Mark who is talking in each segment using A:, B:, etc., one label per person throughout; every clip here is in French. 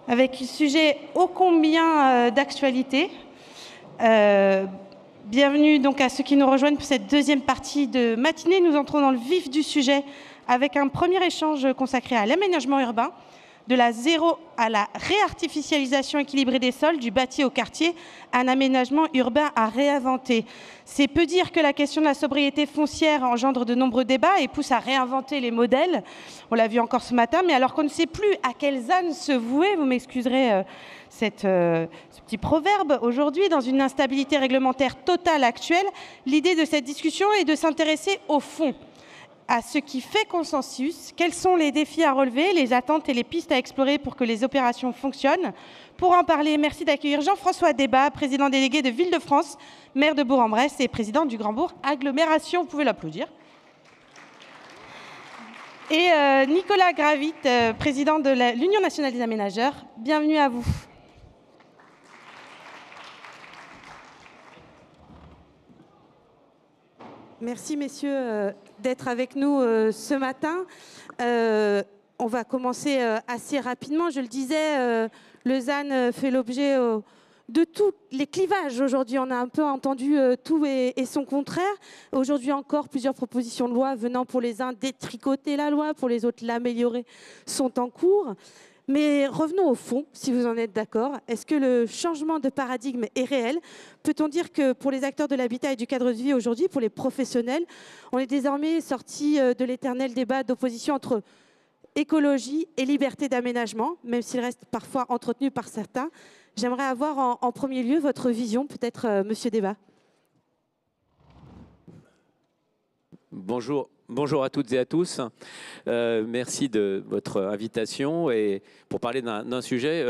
A: avec un sujet ô combien d'actualité. Bienvenue donc à ceux qui nous rejoignent pour cette deuxième partie de matinée. Nous entrons dans le vif du sujet avec un premier échange consacré à l'aménagement urbain, de la zéro à la réartificialisation équilibrée des sols, du bâti au quartier, un aménagement urbain à réinventer. C'est peu dire que la question de la sobriété foncière engendre de nombreux débats et pousse à réinventer les modèles. On l'a vu encore ce matin, mais alors qu'on ne sait plus à quels ânes se vouer, vous m'excuserez ce petit proverbe, aujourd'hui, dans une instabilité réglementaire totale actuelle, l'idée de cette discussion est de s'intéresser au fond, à ce qui fait consensus, quels sont les défis à relever, les attentes et les pistes à explorer pour que les opérations fonctionnent. Pour en parler, merci d'accueillir Jean-François Debat, président délégué de Ville-de-France, maire de Bourg-en-Bresse et président du Grand Bourg Agglomération. Vous pouvez l'applaudir. Et Nicolas Gravit, président de l'Union nationale des aménageurs. Bienvenue à vous. Merci, messieurs, d'être avec nous ce matin. On va commencer assez rapidement. Je le disais, Lausanne fait l'objet de tous les clivages. Aujourd'hui, on a un peu entendu tout et son contraire. Aujourd'hui encore, plusieurs propositions de loi venant pour les uns détricoter la loi, pour les autres l'améliorer, sont en cours. Mais revenons au fond, si vous en êtes d'accord. Est-ce que le changement de paradigme est réel? Peut-on dire que pour les acteurs de l'habitat et du cadre de vie aujourd'hui, pour les professionnels, on est désormais sorti de l'éternel débat d'opposition entre écologie et liberté d'aménagement, même s'il reste parfois entretenu par certains? J'aimerais avoir en premier lieu votre vision, peut-être, Monsieur Debat.
B: Bonjour à toutes et à tous. Merci de votre invitation et pour parler d'un sujet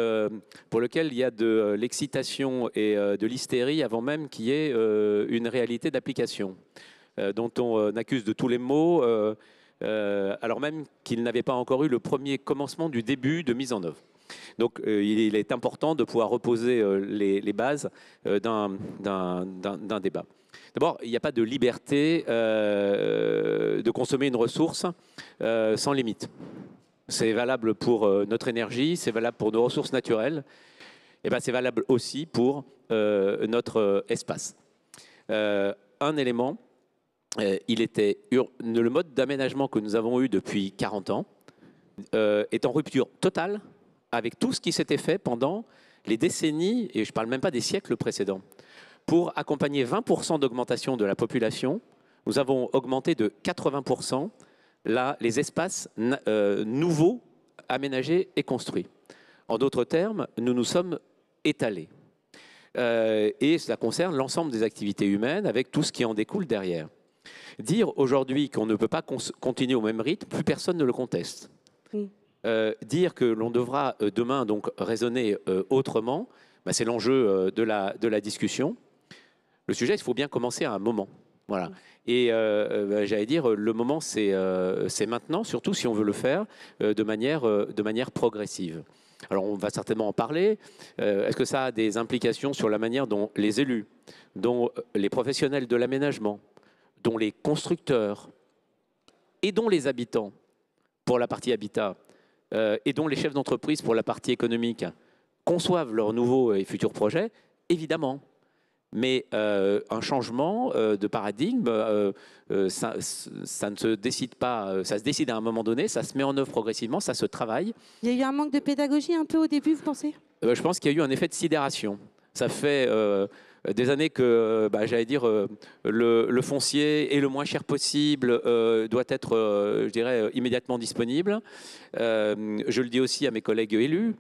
B: pour lequel il y a de l'excitation et de l'hystérie avant même qu'il y ait une réalité d'application, dont on accuse de tous les maux, alors même qu'il n'avait pas encore eu le premier commencement du début de mise en œuvre. Donc il est important de pouvoir reposer les bases d'un débat. D'abord, il n'y a pas de liberté de consommer une ressource sans limite. C'est valable pour notre énergie, c'est valable pour nos ressources naturelles, et c'est valable aussi pour notre espace. Un élément, le mode d'aménagement que nous avons eu depuis 40 ans est en rupture totale avec tout ce qui s'était fait pendant les décennies, et je ne parle même pas des siècles précédents. Pour accompagner 20% d'augmentation de la population, nous avons augmenté de 80% les espaces nouveaux, aménagés et construits. En d'autres termes, nous nous sommes étalés. Et cela concerne l'ensemble des activités humaines avec tout ce qui en découle derrière. Dire aujourd'hui qu'on ne peut pas continuer au même rythme, plus personne ne le conteste. Dire que l'on devra demain donc raisonner autrement, c'est l'enjeu de la discussion. Le sujet, il faut bien commencer à un moment. Voilà. Et j'allais dire, le moment, c'est maintenant, surtout si on veut le faire de manière progressive. Alors, on va certainement en parler. Est-ce que ça a des implications sur la manière dont les élus, dont les professionnels de l'aménagement, dont les constructeurs et dont les habitants, pour la partie habitat, et dont les chefs d'entreprise, pour la partie économique, conçoivent leurs nouveaux et futurs projets? Évidemment. Mais un changement de paradigme, ça ne se décide pas, ça se décide à un moment donné, ça se met en œuvre progressivement, ça se travaille.
A: Il y a eu un manque de pédagogie un peu au début, vous pensez?
B: Je pense qu'il y a eu un effet de sidération. Ça fait des années que, j'allais dire, le foncier est le moins cher possible, doit être, je dirais, immédiatement disponible. Je le dis aussi à mes collègues élus,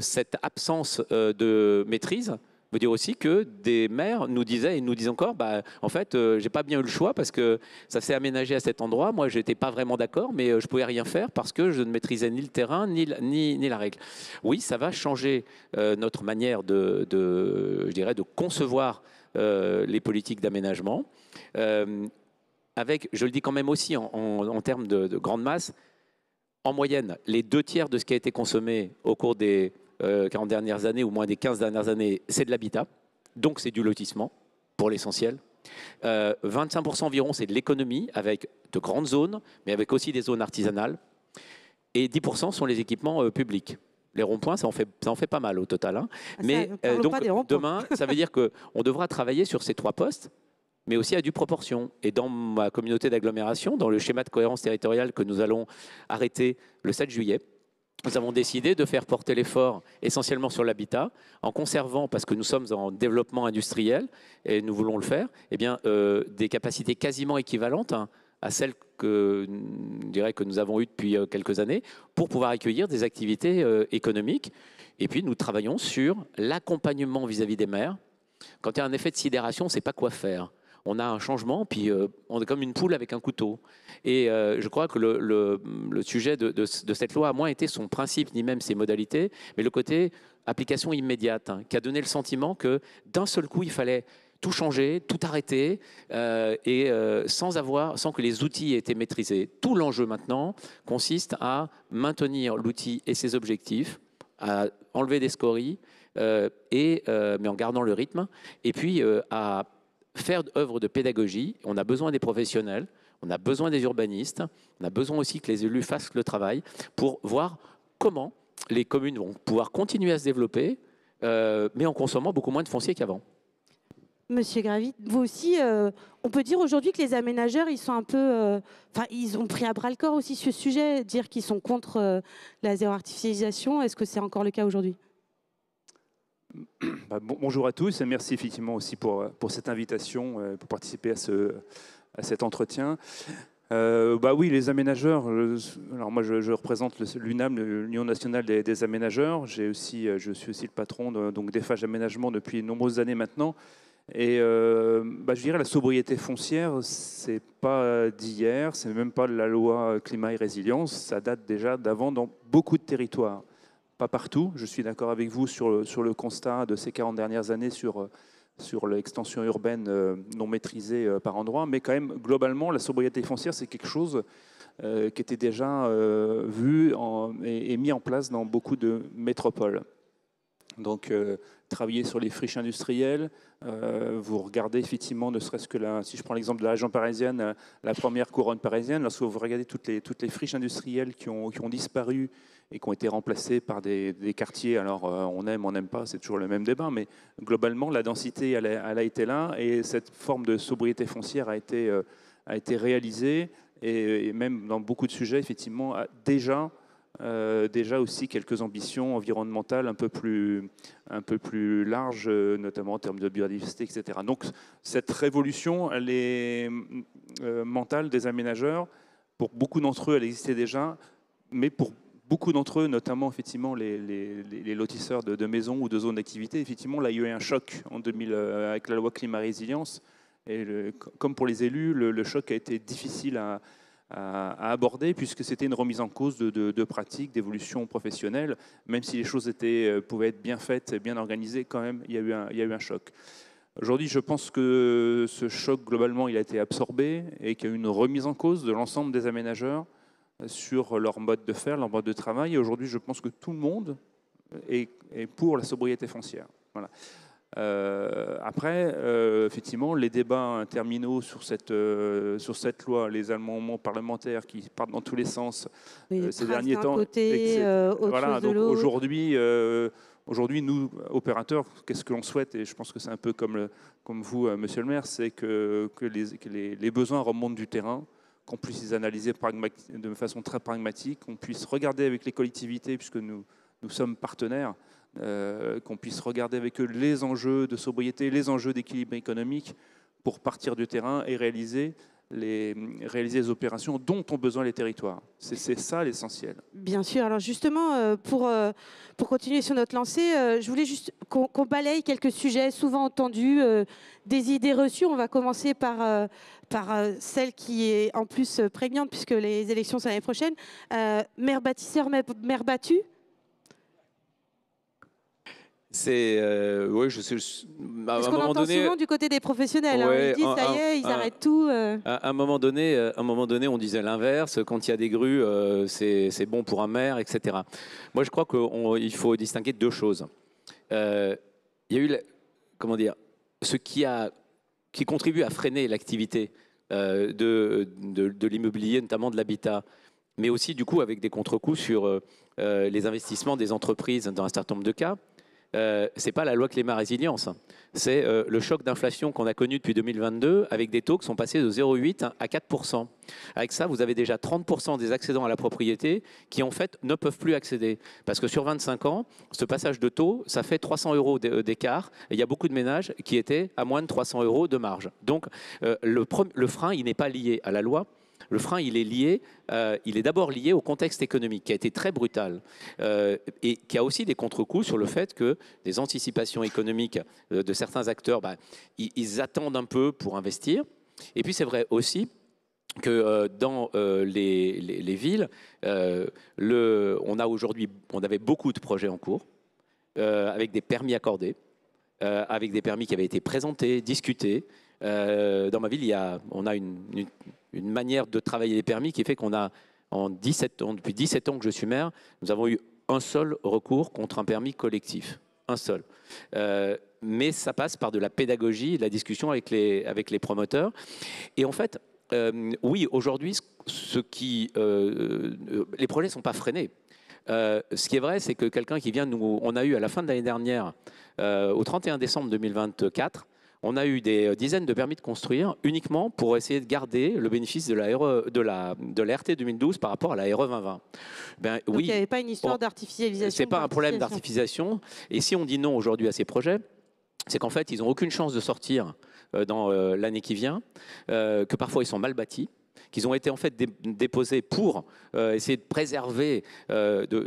B: cette absence de maîtrise veut dire aussi que des maires nous disaient et nous disent encore, en fait, j'ai pas bien eu le choix parce que ça s'est aménagé à cet endroit. Moi, j'étais pas vraiment d'accord, mais je pouvais rien faire parce que je ne maîtrisais ni le terrain ni la règle. Oui, ça va changer notre manière je dirais, de concevoir les politiques d'aménagement. Avec, je le dis quand même aussi en termes de grande masse, en moyenne, les 2/3 de ce qui a été consommé au cours des 40 dernières années ou moins des 15 dernières années, c'est de l'habitat. Donc c'est du lotissement, pour l'essentiel. 25% environ, c'est de l'économie, avec de grandes zones, mais avec aussi des zones artisanales. et 10% sont les équipements publics. Les ronds-points, ça en fait pas mal au total. Hein.
A: Ça,
B: Mais
A: parlons pas des ronds-points.
B: demain, ça veut dire qu'on devra travailler sur ces 3 postes, mais aussi à due proportion. Et dans ma communauté d'agglomération, dans le schéma de cohérence territoriale que nous allons arrêter le 7 juillet, nous avons décidé de faire porter l'effort essentiellement sur l'habitat, en conservant, parce que nous sommes en développement industriel, et nous voulons le faire, eh bien, des capacités quasiment équivalentes à celles que, je dirais, que nous avons eues depuis quelques années, pour pouvoir accueillir des activités économiques. Et puis, nous travaillons sur l'accompagnement vis-à-vis des maires. Quand il y a un effet de sidération, on ne sait pas quoi faire. On a un changement, puis on est comme une poule avec un couteau. Et je crois que le sujet de cette loi a moins été son principe, ni même ses modalités, mais le côté application immédiate, qui a donné le sentiment que d'un seul coup, il fallait tout changer, tout arrêter, sans que les outils aient été maîtrisés. Tout l'enjeu maintenant consiste à maintenir l'outil et ses objectifs, à enlever des scories, mais en gardant le rythme, et puis à faire œuvre de pédagogie. On a besoin des professionnels, on a besoin des urbanistes, on a besoin aussi que les élus fassent le travail pour voir comment les communes vont pouvoir continuer à se développer, mais en consommant beaucoup moins de foncier qu'avant.
A: Monsieur Gravy, vous aussi, on peut dire aujourd'hui que les aménageurs, ils sont un peu, ils ont pris à bras le corps aussi ce sujet, dire qu'ils sont contre la zéro artificialisation. Est-ce que c'est encore le cas aujourd'hui?
C: Bonjour à tous et merci effectivement aussi pour cette invitation, pour participer à cet entretien. Oui, les aménageurs, alors moi je représente l'UNAM, l'Union nationale des aménageurs. Je suis aussi le patron donc d'Eiffage Aménagement depuis de nombreuses années maintenant. Et je dirais la sobriété foncière, c'est pas d'hier, c'est même pas la loi climat et résilience, ça date déjà d'avant dans beaucoup de territoires. Pas partout, je suis d'accord avec vous sur le constat de ces 40 dernières années sur l'extension urbaine non maîtrisée par endroits, mais quand même, globalement, la sobriété foncière, c'est quelque chose qui était déjà vu et mis en place dans beaucoup de métropoles. Donc, travailler sur les friches industrielles, vous regardez effectivement, ne serait-ce que si je prends l'exemple de la région parisienne, la première couronne parisienne, lorsque vous regardez toutes les friches industrielles qui ont disparu et qui ont été remplacées par des quartiers, alors on n'aime pas, c'est toujours le même débat, mais globalement, la densité, elle a été là, et cette forme de sobriété foncière a été réalisée, et même dans beaucoup de sujets, effectivement, déjà aussi quelques ambitions environnementales un peu plus larges, notamment en termes de biodiversité, etc. Donc cette révolution, elle est mentale des aménageurs. Pour beaucoup d'entre eux, elle existait déjà, mais pour beaucoup d'entre eux, notamment effectivement les lotisseurs de maisons ou de zones d'activité, effectivement, là, il y a eu un choc en 2000 avec la loi climat résilience. Et comme pour les élus, le choc a été difficile à aborder, puisque c'était une remise en cause de pratiques, d'évolution professionnelle. Même si les choses pouvaient être bien faites, bien organisées, quand même, il y a eu un choc. Aujourd'hui, je pense que ce choc, globalement, il a été absorbé et qu'il y a eu une remise en cause de l'ensemble des aménageurs sur leur mode de faire, leur mode de travail. Et aujourd'hui, je pense que tout le monde est pour la sobriété foncière. Voilà. Après, effectivement, les débats interminaux sur cette loi, les amendements parlementaires qui partent dans tous les sens ces derniers temps. Voilà, donc aujourd'hui, nous, opérateurs, qu'est-ce que l'on souhaite? Et je pense que c'est un peu comme vous, monsieur le maire, c'est que les besoins remontent du terrain, qu'on puisse les analyser de façon très pragmatique, qu'on puisse regarder avec les collectivités, puisque nous sommes partenaires, qu'on puisse regarder avec eux les enjeux de sobriété, les enjeux d'équilibre économique pour partir du terrain et réaliser les opérations dont ont besoin les territoires. C'est ça l'essentiel.
A: Bien sûr. Alors justement, pour continuer sur notre lancée, je voulais juste qu'on balaye quelques sujets souvent entendus, des idées reçues. On va commencer par celle qui est en plus prégnante puisque les élections sont l'année prochaine. Maire bâtisseur, maire battu.
B: Oui, je sais.
A: Parce qu'on entend souvent du côté des professionnels.
B: Ouais,
A: ils disent ça y est, ils arrêtent tout.
B: À un moment donné, on disait l'inverse. Quand il y a des grues, c'est bon pour un maire, etc. Moi, je crois qu'il faut distinguer deux choses. Il y a eu, ce qui contribue à freiner l'activité de l'immobilier, notamment de l'habitat, mais aussi du coup avec des contre-coups sur les investissements des entreprises dans un certain nombre de cas. Ce n'est pas la loi climat-résilience, c'est le choc d'inflation qu'on a connu depuis 2022 avec des taux qui sont passés de 0,8 à 4%. Avec ça, vous avez déjà 30% des accédants à la propriété qui en fait ne peuvent plus accéder. Parce que sur 25 ans, ce passage de taux, ça fait 300 euros d'écart. Et il y a beaucoup de ménages qui étaient à moins de 300 euros de marge. Donc le frein, il n'est pas lié à la loi. Le frein, il est d'abord lié au contexte économique qui a été très brutal et qui a aussi des contre-coups sur le fait que des anticipations économiques de certains acteurs, ils attendent un peu pour investir. Et puis c'est vrai aussi que dans les villes, on avait beaucoup de projets en cours avec des permis accordés, avec des permis qui avaient été présentés, discutés. Dans ma ville, on a une manière de travailler les permis qui fait qu'on a, depuis 17 ans que je suis maire, nous avons eu un seul recours contre un permis collectif. Un seul. Mais ça passe par de la pédagogie, de la discussion avec les promoteurs. Et en fait, oui, aujourd'hui, les projets ne sont pas freinés. Ce qui est vrai, c'est que quelqu'un qui vient on a eu à la fin de l'année dernière, au 31 décembre 2024, on a eu des dizaines de permis de construire uniquement pour essayer de garder le bénéfice de la RT 2012 par rapport à la RE 2020.
A: Donc oui, il n'y avait pas une histoire d'artificialisation.
B: Ce n'est pas un problème d'artificialisation. Et si on dit non aujourd'hui à ces projets, c'est qu'en fait, ils n'ont aucune chance de sortir dans l'année qui vient, que parfois ils sont mal bâtis, qu'ils ont été en fait déposés pour essayer de préserver,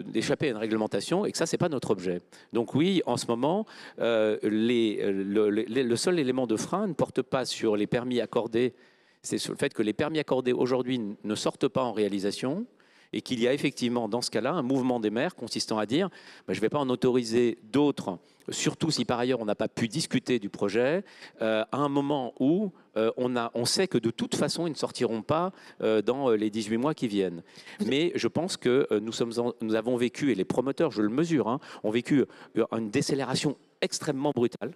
B: d'échapper à une réglementation, et que ça, c'est pas notre objet. Donc oui, en ce moment, le seul élément de frein ne porte pas sur les permis accordés, c'est sur le fait que les permis accordés aujourd'hui ne sortent pas en réalisation, et qu'il y a effectivement, dans ce cas-là, un mouvement des maires consistant à dire je ne vais pas en autoriser d'autres, surtout si par ailleurs on n'a pas pu discuter du projet, à un moment où on sait que de toute façon, ils ne sortiront pas dans les 18 mois qui viennent. Mais je pense que nous avons vécu, et les promoteurs, je le mesure, ont vécu une décélération extrêmement brutale.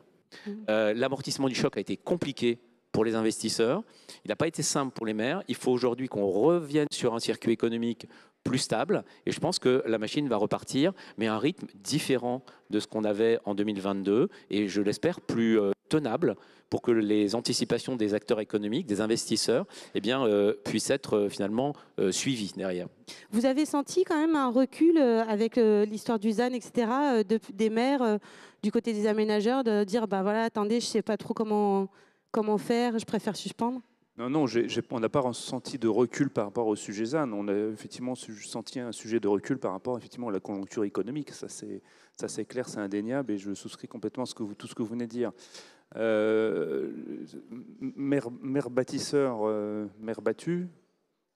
B: L'amortissement du choc a été compliqué pour les investisseurs. Il n'a pas été simple pour les maires. Il faut aujourd'hui qu'on revienne sur un circuit économique plus stable. Et je pense que la machine va repartir, mais à un rythme différent de ce qu'on avait en 2022. Et je l'espère plus tenable pour que les anticipations des acteurs économiques, des investisseurs, puissent être finalement suivies derrière.
A: Vous avez senti quand même un recul avec l'histoire du ZAN, etc., des maires, du côté des aménageurs, de dire voilà, attendez, je ne sais pas trop comment faire, je préfère suspendre?
C: Non, on n'a pas ressenti de recul par rapport au sujet ZAN. On a effectivement senti un sujet de recul par rapport effectivement à la conjoncture économique. Ça c'est clair, c'est indéniable, et je souscris complètement à tout ce que vous venez de dire. Maire bâtisseur, maire battu,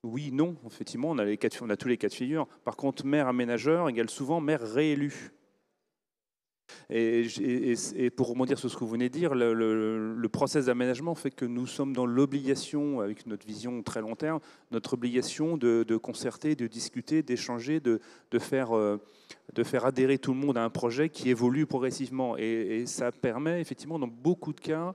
C: oui, non, effectivement, on a tous les cas de figure. Par contre, maire aménageur égale souvent maire réélu. Et pour rebondir sur ce que vous venez de dire, le process d'aménagement fait que nous sommes dans l'obligation, avec notre vision très long terme, notre obligation de concerter, de discuter, d'échanger, de faire adhérer tout le monde à un projet qui évolue progressivement. Et ça permet effectivement, dans beaucoup de cas,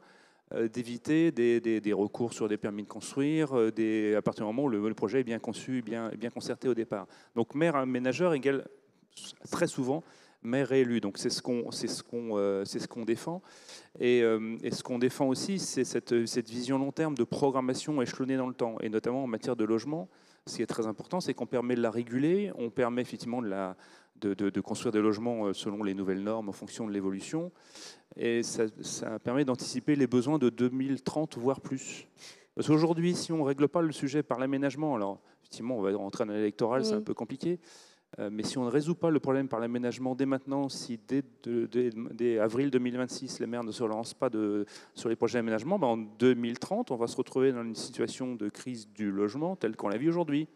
C: d'éviter des recours sur des permis de construire, à partir du moment où le projet est bien conçu, bien concerté au départ. Donc maire aménageur égale très souvent maire réélu. Donc c'est ce qu'on défend. Et ce qu'on défend aussi, c'est cette vision long terme de programmation échelonnée dans le temps, et notamment en matière de logement. Ce qui est très important, c'est qu'on permet de la réguler, on permet effectivement de construire des logements selon les nouvelles normes en fonction de l'évolution, et ça permet d'anticiper les besoins de 2030, voire plus. Parce qu'aujourd'hui, si on ne règle pas le sujet par l'aménagement, alors effectivement, on va rentrer en électoral, c'est un peu compliqué. Mais si on ne résout pas le problème par l'aménagement dès maintenant, si dès avril 2026, les maires ne se lancent pas sur les projets d'aménagement, en 2030, on va se retrouver dans une situation de crise du logement telle qu'on la vit aujourd'hui.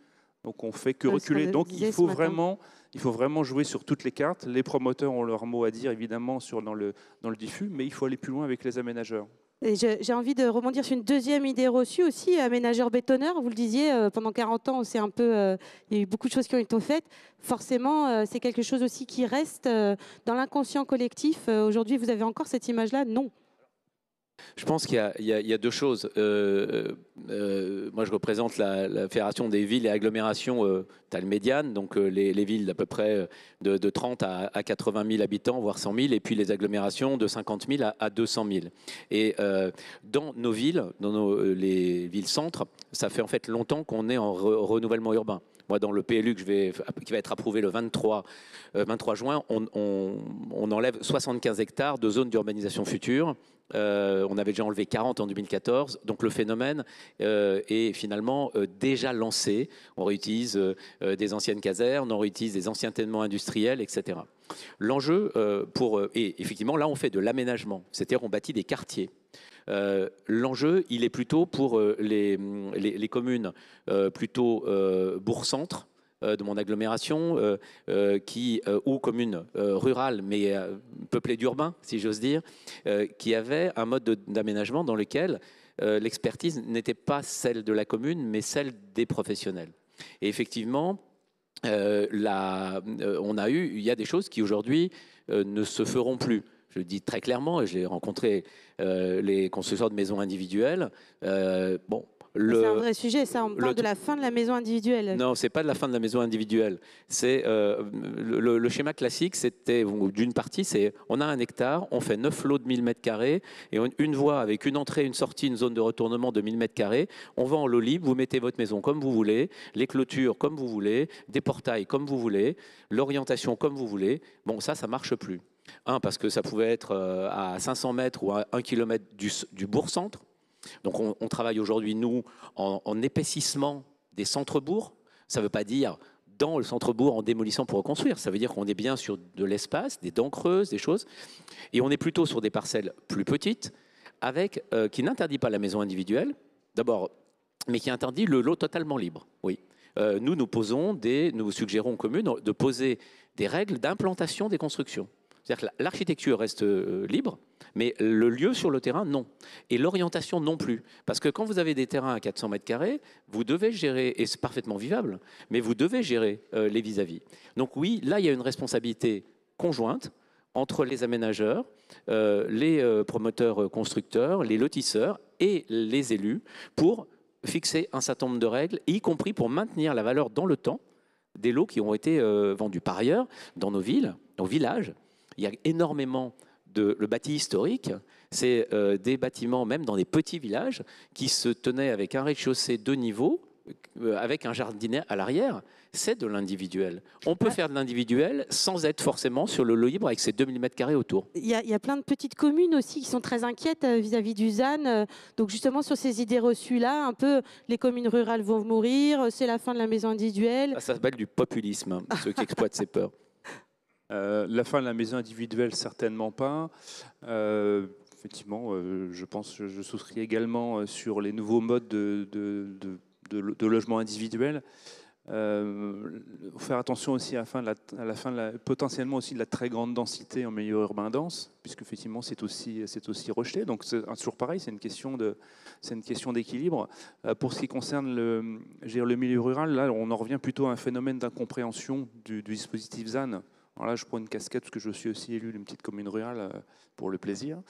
C: Donc on ne fait que reculer. Donc il faut vraiment jouer sur toutes les cartes. Les promoteurs ont leur mot à dire, évidemment, dans le diffus, mais il faut aller plus loin avec les aménageurs.
A: Et j'ai envie de rebondir sur une deuxième idée reçue aussi, aménageur bétonneur. Vous le disiez, pendant 40 ans, il y a eu beaucoup de choses qui ont été faites. Forcément, c'est quelque chose aussi qui reste dans l'inconscient collectif. Aujourd'hui, vous avez encore cette image-là? Non.
B: Je pense qu'il y a deux choses. Moi, je représente la Fédération des villes et agglomérations taille médiane, donc les villes d'à peu près de 30 à 80 000 habitants, voire 100 000, et puis les agglomérations de 50 000 à 200 000. Et dans nos villes, les villes-centres, ça fait en fait longtemps qu'on est en renouvellement urbain. Moi, dans le PLU qui va être approuvé le 23 juin, on enlève 75 hectares de zones d'urbanisation future. On avait déjà enlevé 40 en 2014, donc le phénomène est finalement déjà lancé. On réutilise des anciennes casernes, on réutilise des anciens ténements industriels, etc. L'enjeu, et effectivement, là on fait de l'aménagement, c'est-à-dire on bâtit des quartiers. L'enjeu, il est plutôt pour les communes plutôt bourg-centre de mon agglomération, ou communes rurales, mais peuplées d'urbains, si j'ose dire, qui avaient un mode d'aménagement dans lequel l'expertise n'était pas celle de la commune, mais celle des professionnels. Et effectivement, il y a des choses qui aujourd'hui ne se feront plus. Je le dis très clairement, et j'ai rencontré les constructeurs de maisons individuelles.
A: C'est un vrai sujet, ça. On parle de la fin de la maison individuelle.
B: Non, c'est pas de la fin de la maison individuelle. C'est le schéma classique, c'était d'une partie, c'est on a 1 hectare, on fait 9 lots de 1000 m² et une voie avec une entrée, une sortie, une zone de retournement de 1000 m². On va en lot libre, vous mettez votre maison comme vous voulez, les clôtures comme vous voulez, des portails comme vous voulez, l'orientation comme vous voulez. Bon, ça marche plus. Parce que ça pouvait être à 500 mètres ou à 1 km du bourg-centre. Donc on travaille aujourd'hui, nous, en épaississement des centres-bourgs. Ça ne veut pas dire dans le centre-bourg en démolissant pour reconstruire. Ça veut dire qu'on est bien sur de l'espace, des dents creuses, des choses. Et on est plutôt sur des parcelles plus petites, qui n'interdit pas la maison individuelle, d'abord, mais qui interdit le lot totalement libre. Oui. Nous suggérons aux communes de poser des règles d'implantation des constructions. C'est-à-dire que l'architecture reste libre, mais le lieu sur le terrain, non. Et l'orientation, non plus. Parce que quand vous avez des terrains à 400 m², vous devez gérer, et c'est parfaitement vivable, mais vous devez gérer les vis-à-vis. Donc oui, là, il y a une responsabilité conjointe entre les aménageurs, les promoteurs constructeurs, les lotisseurs et les élus pour fixer un certain nombre de règles, y compris pour maintenir la valeur dans le temps des lots qui ont été vendus. Par ailleurs, dans nos villes, nos villages, il y a énormément le bâti historique, c'est des bâtiments, même dans des petits villages, qui se tenaient avec un rez-de-chaussée 2 niveaux, avec un jardinet à l'arrière. C'est de l'individuel. On peut faire de l'individuel sans être forcément sur le lot libre avec ses 2000 m² autour.
A: Il y a plein de petites communes aussi qui sont très inquiètes vis-à-vis du ZAN. Donc justement sur ces idées reçues-là, un peu les communes rurales vont mourir, c'est la fin de la maison individuelle.
B: Ça s'appelle du populisme, ceux qui exploitent ces peurs.
C: La fin de la maison individuelle, certainement pas. Effectivement, je souscris également sur les nouveaux modes de logement individuel. Faire attention aussi à la fin potentiellement aussi de la très grande densité en milieu urbain dense, puisque effectivement c'est aussi rejeté. Donc c'est toujours pareil, c'est une question d'équilibre. Pour ce qui concerne le milieu rural, là on en revient plutôt à un phénomène d'incompréhension du dispositif ZAN. Alors là, je prends une casquette parce que je suis aussi élu d'une petite commune rurale pour le plaisir.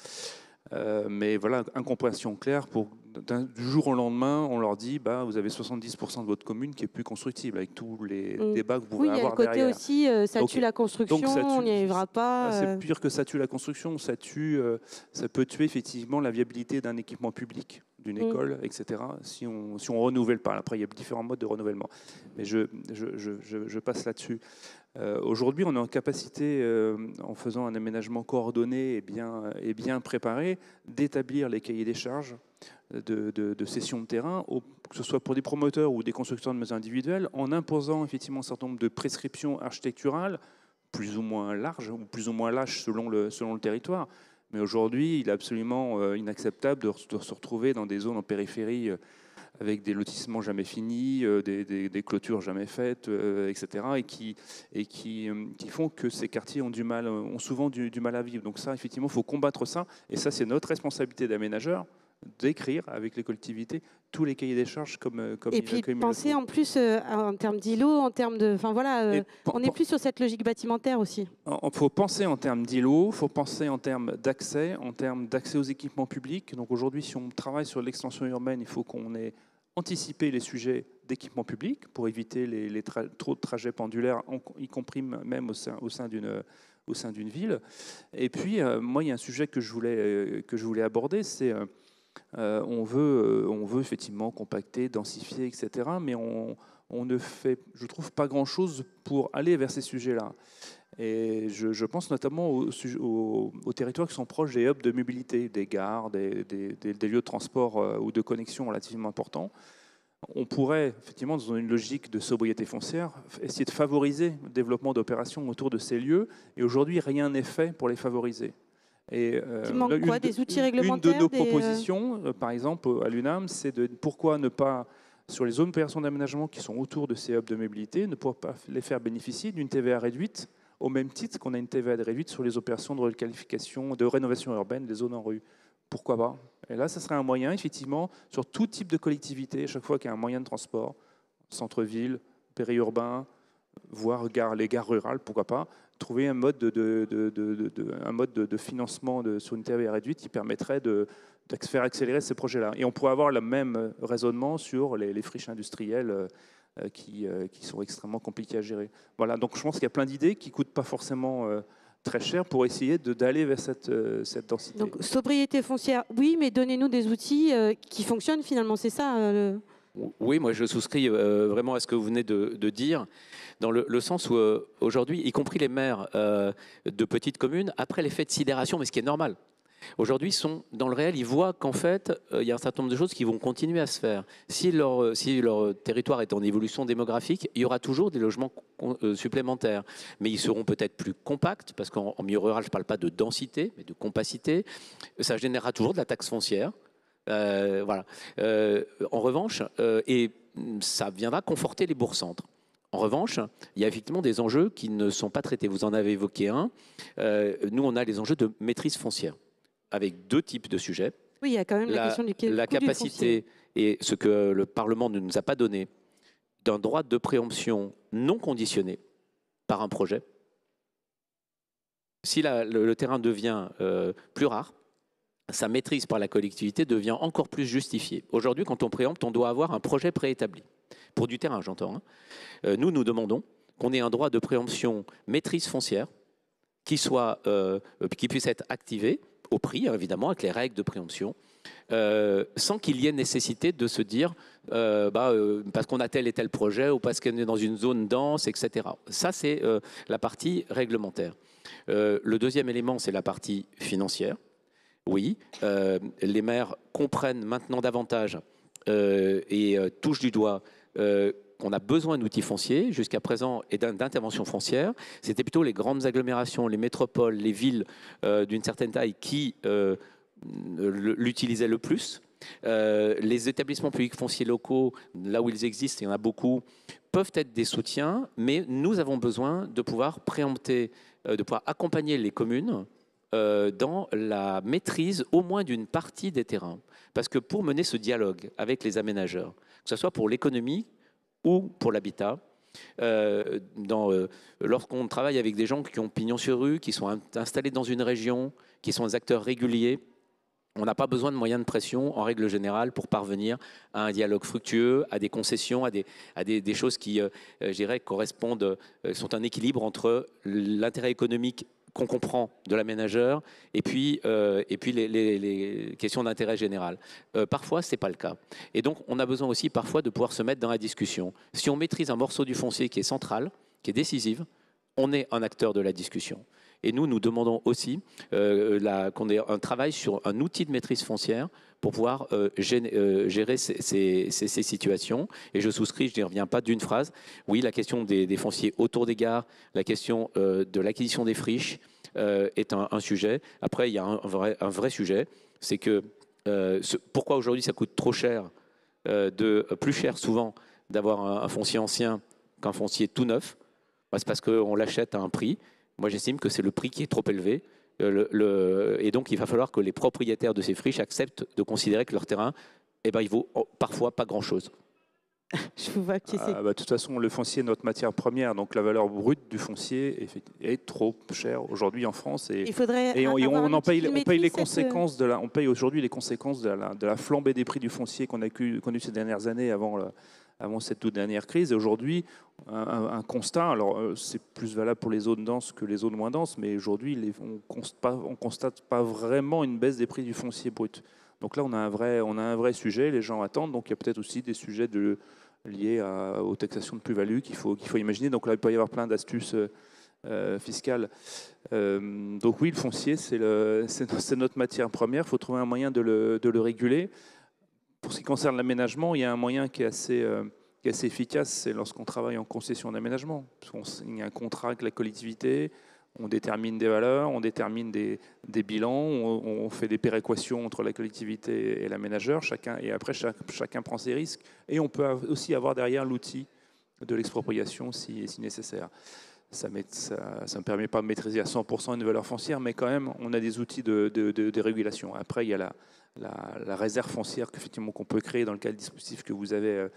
C: Mais voilà, incompréhension claire. Du jour au lendemain, on leur dit vous avez 70% de votre commune qui est plus constructible, avec tous les débats que vous pouvez avoir derrière.
A: Oui, il y a le côté aussi, ça tue la construction, on n'y arrivera pas.
C: C'est pire que ça tue la construction, ça peut tuer effectivement la viabilité d'un équipement public, d'une école, etc. Si on renouvelle pas. Après, il y a différents modes de renouvellement. Mais je passe là-dessus. Aujourd'hui, on est en capacité, en faisant un aménagement coordonné et bien préparé, d'établir les cahiers des charges de cession de terrain, que ce soit pour des promoteurs ou des constructeurs de maisons individuelles, en imposant effectivement un certain nombre de prescriptions architecturales, plus ou moins larges ou plus ou moins lâches selon le territoire. Mais aujourd'hui, il est absolument inacceptable de se retrouver dans des zones en périphérie avec des lotissements jamais finis, des clôtures jamais faites, etc. et qui font que ces quartiers ont souvent du mal à vivre. Donc ça, effectivement, il faut combattre ça. Et ça, c'est notre responsabilité d'aménageurs, d'écrire avec les collectivités tous les cahiers des charges comme
A: Et puis
C: comme ils le
A: penser
C: font.
A: en plus en termes d'îlots, en termes de... Enfin voilà,
C: Et
A: on est plus sur cette logique bâtimentaire aussi.
C: Il faut penser en termes d'îlots, il faut penser en termes d'accès, aux équipements publics. Donc aujourd'hui, si on travaille sur l'extension urbaine, il faut qu'on ait anticipé les sujets d'équipement public pour éviter trop de trajets pendulaires, y compris même au sein d'une ville. Et puis, moi, il y a un sujet que je voulais aborder, c'est on veut effectivement compacter, densifier, etc. Mais on ne fait, je trouve, pas grand-chose pour aller vers ces sujets-là. Et je pense notamment aux territoires qui sont proches des hubs de mobilité, des gares, des lieux de transport ou de connexion relativement importants. On pourrait, effectivement, dans une logique de sobriété foncière, essayer de favoriser le développement d'opérations autour de ces lieux. Et aujourd'hui, rien n'est fait pour les favoriser. Et
A: Il manque quoi, des outils réglementaires?
C: Une de nos propositions, par exemple, à l'UNAM, c'est de pourquoi ne pas, sur les zones opérations d'aménagement qui sont autour de ces hubs de mobilité, ne pas les faire bénéficier d'une TVA réduite, au même titre qu'on a une TVA réduite sur les opérations de requalification, de rénovation urbaine des zones en rue. Pourquoi pas? Et là, ça serait un moyen, effectivement, sur tout type de collectivité, chaque fois qu'il y a un moyen de transport, centre-ville, périurbain, voire les gares rurales, pourquoi pas, trouver un mode de financement sur une TVA réduite qui permettrait de faire accélérer ces projets-là. Et on pourrait avoir le même raisonnement sur les friches industrielles qui sont extrêmement compliquées à gérer. Voilà, donc je pense qu'il y a plein d'idées qui ne coûtent pas forcément très cher pour essayer d'aller vers cette densité.
A: Donc sobriété foncière, oui, mais donnez-nous des outils qui fonctionnent finalement, c'est ça
B: Oui, moi je souscris vraiment à ce que vous venez de dire, dans le sens où aujourd'hui, y compris les maires de petites communes, après l'effet de sidération, mais ce qui est normal, aujourd'hui, sont dans le réel, ils voient qu'en fait, il y a un certain nombre de choses qui vont continuer à se faire. Si leur territoire est en évolution démographique, il y aura toujours des logements supplémentaires. Mais ils seront peut-être plus compacts, parce qu'en milieu rural, je ne parle pas de densité, mais de compacité. Ça générera toujours de la taxe foncière. Voilà. En revanche, et ça viendra conforter les bourgs-centres. En revanche, il y a effectivement des enjeux qui ne sont pas traités. Vous en avez évoqué un. Nous, on a les enjeux de maîtrise foncière, avec deux types de sujets.
A: Oui, il y a quand même la question
B: la capacité et ce que le Parlement ne nous a pas donné d'un droit de préemption non conditionné par un projet. Si le terrain devient plus rare, sa maîtrise par la collectivité devient encore plus justifiée. Aujourd'hui, quand on préempte, on doit avoir un projet préétabli. Pour du terrain, j'entends. Nous demandons qu'on ait un droit de préemption maîtrise foncière qui puisse être activé au prix, évidemment, avec les règles de préemption, sans qu'il y ait nécessité de se dire parce qu'on a tel et tel projet ou parce qu'on est dans une zone dense, etc. Ça, c'est la partie réglementaire. Le deuxième élément, c'est la partie financière. Oui, les maires comprennent maintenant davantage et touchent du doigt qu'on a besoin d'outils fonciers jusqu'à présent et d'intervention foncière. C'était plutôt les grandes agglomérations, les métropoles, les villes d'une certaine taille qui l'utilisaient le plus. Les établissements publics fonciers locaux, là où ils existent, il y en a beaucoup, peuvent être des soutiens, mais nous avons besoin de pouvoir préempter, de pouvoir accompagner les communes dans la maîtrise au moins d'une partie des terrains. Parce que pour mener ce dialogue avec les aménageurs, que ce soit pour l'économie ou pour l'habitat, lorsqu'on travaille avec des gens qui ont pignon sur rue, qui sont installés dans une région, qui sont des acteurs réguliers, on n'a pas besoin de moyens de pression, en règle générale, pour parvenir à un dialogue fructueux, à des concessions, à des choses qui, je dirais, correspondent, sont un équilibre entre l'intérêt économique qu'on comprend de l'aménageur et puis les questions d'intérêt général. Parfois, ce n'est pas le cas. Et donc, on a besoin aussi parfois de pouvoir se mettre dans la discussion. Si on maîtrise un morceau du foncier qui est central, qui est décisif, on est un acteur de la discussion. Et nous demandons aussi qu'on ait un travail sur un outil de maîtrise foncière pour pouvoir gérer ces situations. Et je souscris, je n'y reviens pas d'une phrase. Oui, la question des fonciers autour des gares, la question de l'acquisition des friches est un sujet. Après, il y a un vrai sujet, c'est que pourquoi aujourd'hui ça coûte trop cher, plus cher souvent d'avoir un foncier ancien qu'un foncier tout neuf. C'est parce qu'on l'achète à un prix. Moi, j'estime que c'est le prix qui est trop élevé. Et donc, il va falloir que les propriétaires de ces friches acceptent de considérer que leur terrain, eh ben, il vaut parfois pas grand-chose.
A: Je vous vois acquiescer.
C: De toute façon, le foncier est notre matière première, donc la valeur brute du foncier est trop chère aujourd'hui en France. Et,
A: Il faudrait
C: on paye les conséquences on paye aujourd'hui les conséquences de la flambée des prix du foncier qu'on a connu ces dernières années avant cette toute dernière crise. Et aujourd'hui, un constat, alors c'est plus valable pour les zones denses que les zones moins denses, mais aujourd'hui, on constate pas vraiment une baisse des prix du foncier brut. Donc là, on a un vrai sujet, les gens attendent. Donc il y a peut-être aussi des sujets liés aux taxations de plus-value qu'il faut imaginer. Donc là, il peut y avoir plein d'astuces fiscales. Donc oui, le foncier, c'est notre matière première. Il faut trouver un moyen de le réguler. Pour ce qui concerne l'aménagement, il y a un moyen qui est assez efficace, c'est lorsqu'on travaille en concession d'aménagement. Il y a un contrat avec la collectivité, on détermine des valeurs, on détermine des bilans, on fait des péréquations entre la collectivité et l'aménageur, et après chacun prend ses risques. Et on peut aussi avoir derrière l'outil de l'expropriation si nécessaire. Ça ne permet pas de maîtriser à 100% une valeur foncière, mais quand même, on a des outils de régulation. Après, il y a la réserve foncière qu'on peut créer dans le cas du dispositif que vous avez,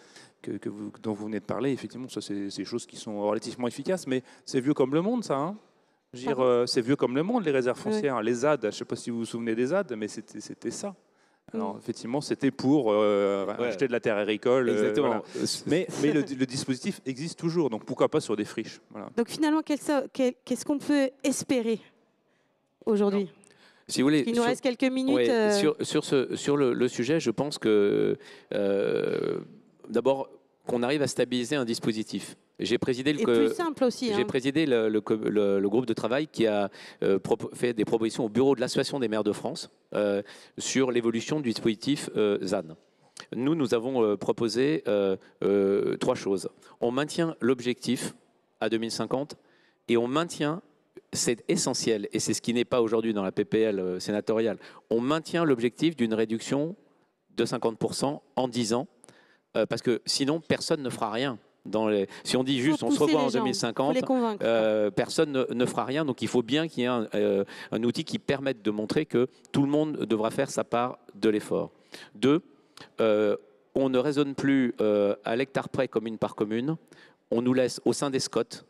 C: dont vous venez de parler. Effectivement, ça, c'est des choses qui sont relativement efficaces, mais c'est vieux comme le monde, ça. Hein, je veux dire, c'est vieux comme le monde, les réserves foncières. Oui. Les ZAD, je ne sais pas si vous vous souvenez des ZAD, mais c'était ça. Alors, effectivement, c'était pour acheter de la terre agricole.
B: Exactement.
C: Voilà. Mais le dispositif existe toujours, donc pourquoi pas sur des friches. Voilà.
A: Donc finalement, qu'est-ce qu'on peut espérer aujourd'hui ?
B: Si vous voulez,
A: il nous reste quelques minutes.
B: Ouais, sur le sujet, je pense que d'abord qu'on arrive à stabiliser un dispositif. J'ai présidé
A: plus simple aussi.
B: J'ai présidé le groupe de travail qui a fait des propositions au bureau de l'Association des maires de France sur l'évolution du dispositif ZAN. Nous avons proposé 3 choses. On maintient l'objectif à 2050 et on maintient, c'est essentiel, et c'est ce qui n'est pas aujourd'hui dans la PPL sénatoriale, on maintient l'objectif d'une réduction de 50% en 10 ans, parce que sinon personne ne fera rien. Si on dit juste on se revoit en 2050, personne ne fera rien. Donc il faut bien qu'il y ait un outil qui permette de montrer que tout le monde devra faire sa part de l'effort. 2, on ne raisonne plus à l'hectare près, commune par commune. On nous laisse au sein des SCOT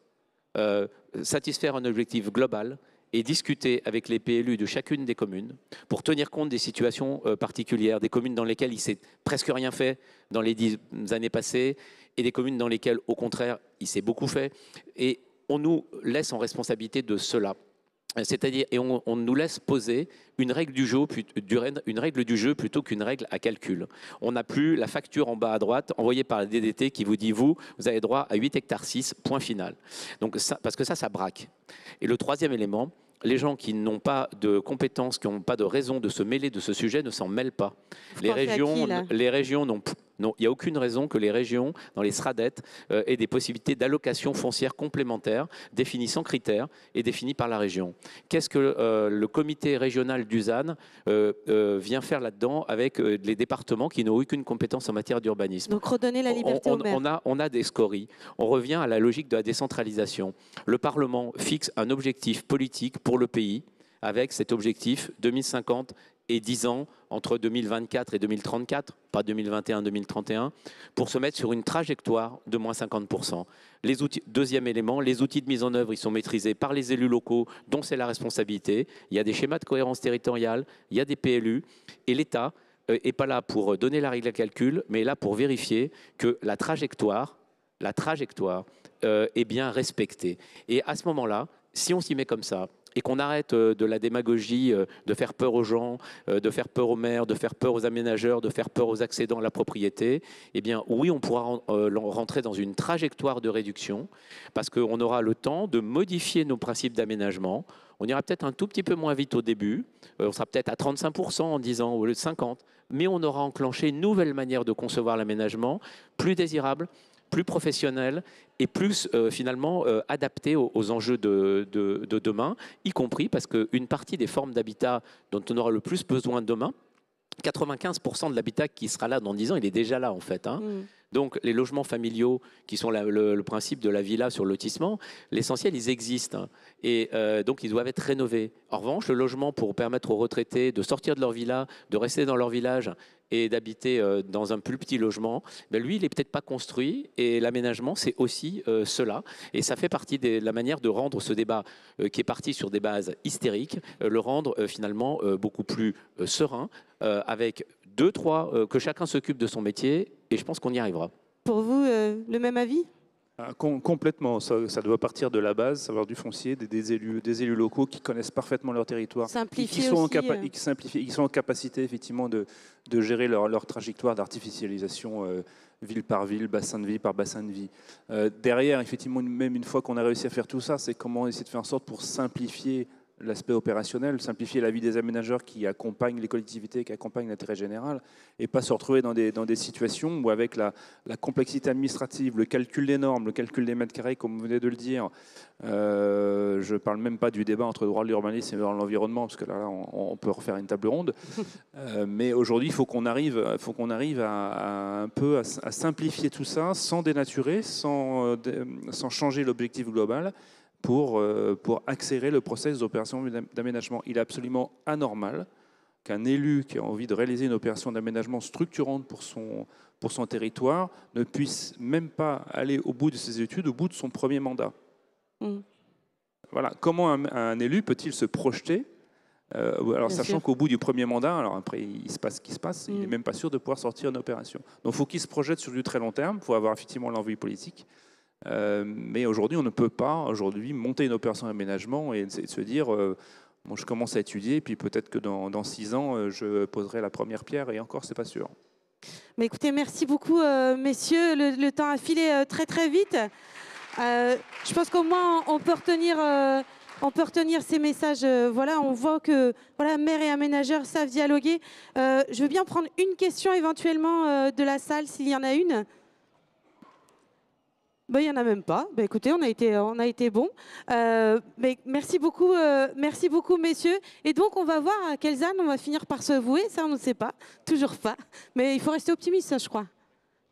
B: satisfaire un objectif global et discuter avec les PLU de chacune des communes pour tenir compte des situations particulières, des communes dans lesquelles il ne s'est presque rien fait dans les 10 années passées et des communes dans lesquelles, au contraire, il s'est beaucoup fait. Et on nous laisse en responsabilité de cela. C'est-à-dire, et on nous laisse poser une règle du jeu plutôt qu'une règle à calcul. On n'a plus la facture en bas à droite envoyée par la DDT qui vous dit vous avez droit à 8 hectares 6, point final. Donc parce que ça braque. Et le 3e élément, les gens qui n'ont pas de compétences, qui n'ont pas de raison de se mêler de ce sujet ne s'en mêlent pas. Les régions n'ont non, il n'y a aucune raison que les régions, dans les SRADET, aient des possibilités d'allocation foncière complémentaire, définies sans critères et définies par la région. Qu'est-ce que le comité régional du ZAN vient faire là-dedans avec les départements qui n'ont aucune compétence en matière d'urbanisme?
A: Donc redonner la liberté aux maires.
B: On a des scories. On revient à la logique de la décentralisation. Le Parlement fixe un objectif politique pour le pays avec cet objectif 2050 et 10 ans entre 2024 et 2034, pas 2021-2031, pour se mettre sur une trajectoire de moins 50%. Deuxième élément, les outils de mise en œuvre, ils sont maîtrisés par les élus locaux, dont c'est la responsabilité. Il y a des schémas de cohérence territoriale, il y a des PLU, et l'État n'est pas là pour donner la règle à calcul, mais est là pour vérifier que la trajectoire est bien respectée. Et à ce moment-là, si on s'y met comme ça, et qu'on arrête de la démagogie, de faire peur aux gens, de faire peur aux maires, de faire peur aux aménageurs, de faire peur aux accédants à la propriété, eh bien oui, on pourra rentrer dans une trajectoire de réduction parce qu'on aura le temps de modifier nos principes d'aménagement. On ira peut-être un tout petit peu moins vite au début, on sera peut-être à 35% en 10 ans au lieu de 50%, mais on aura enclenché une nouvelle manière de concevoir l'aménagement, plus désirable, plus professionnel et plus finalement adapté aux enjeux de demain, y compris parce qu'une partie des formes d'habitat dont on aura le plus besoin demain, 95% de l'habitat qui sera là dans 10 ans, il est déjà là en fait. Hein. Donc les logements familiaux, qui sont le principe de la villa sur lotissement, l'essentiel, ils existent. Et donc ils doivent être rénovés. En revanche, le logement pour permettre aux retraités de sortir de leur villa, de rester dans leur village et d'habiter dans un plus petit logement, ben lui, il n'est peut-être pas construit. Et l'aménagement, c'est aussi cela. Et ça fait partie de la manière de rendre ce débat qui est parti sur des bases hystériques, le rendre finalement beaucoup plus serein, avec deux, trois, que chacun s'occupe de son métier. Et je pense qu'on y arrivera.
A: Pour vous, le même avis?
C: Complètement, ça doit partir de la base, savoir du foncier, des élus locaux qui connaissent parfaitement leur territoire, qui sont en capacité effectivement de gérer leur trajectoire d'artificialisation ville par ville, bassin de vie par bassin de vie. Derrière, effectivement, même une fois qu'on a réussi à faire tout ça, c'est comment essayer de faire en sorte pour simplifier l'aspect opérationnel, simplifier la vie des aménageurs qui accompagnent les collectivités, qui accompagnent l'intérêt général, et pas se retrouver dans des situations où avec la complexité administrative, le calcul des normes, le calcul des mètres carrés, comme vous venez de le dire, je ne parle même pas du débat entre droit de l'urbanisme et droit de l'environnement, parce que là, on peut refaire une table ronde, mais aujourd'hui, il faut qu'on arrive à un peu à simplifier tout ça, sans dénaturer, sans changer l'objectif global, pour accélérer le processus d'opération d'aménagement. Il est absolument anormal qu'un élu qui a envie de réaliser une opération d'aménagement structurante pour son territoire ne puisse même pas aller au bout de ses études, au bout de son premier mandat. Voilà. Comment un élu peut-il se projeter alors, sachant qu'au bout du premier mandat, alors après il se passe ce qui se passe, il n'est même pas sûr de pouvoir sortir une opération. Donc il faut qu'il se projette sur du très long terme, il faut avoir effectivement l'envie politique. Mais aujourd'hui, on ne peut pas monter une opération d'aménagement et se dire bon, je commence à étudier, puis peut-être que dans 6 ans, je poserai la première pierre, et encore, c'est pas sûr.
A: Mais écoutez, merci beaucoup, messieurs. Le temps a filé très très vite. Je pense qu'au moins, on peut retenir ces messages. Voilà, on voit que voilà, maires et aménageurs savent dialoguer. Je veux bien prendre une question éventuellement de la salle, s'il y en a une. Ben, il n'y en a même pas. Ben, écoutez, on a été bons. Merci beaucoup, messieurs. Et donc, on va voir à quelles ânes on va finir par se vouer. Ça, on ne sait pas. Toujours pas. Mais il faut rester optimiste, ça, je crois.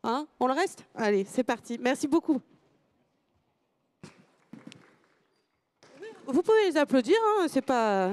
A: Hein? On le reste? Allez, c'est parti. Merci beaucoup. Vous pouvez les applaudir. Hein, c'est pas...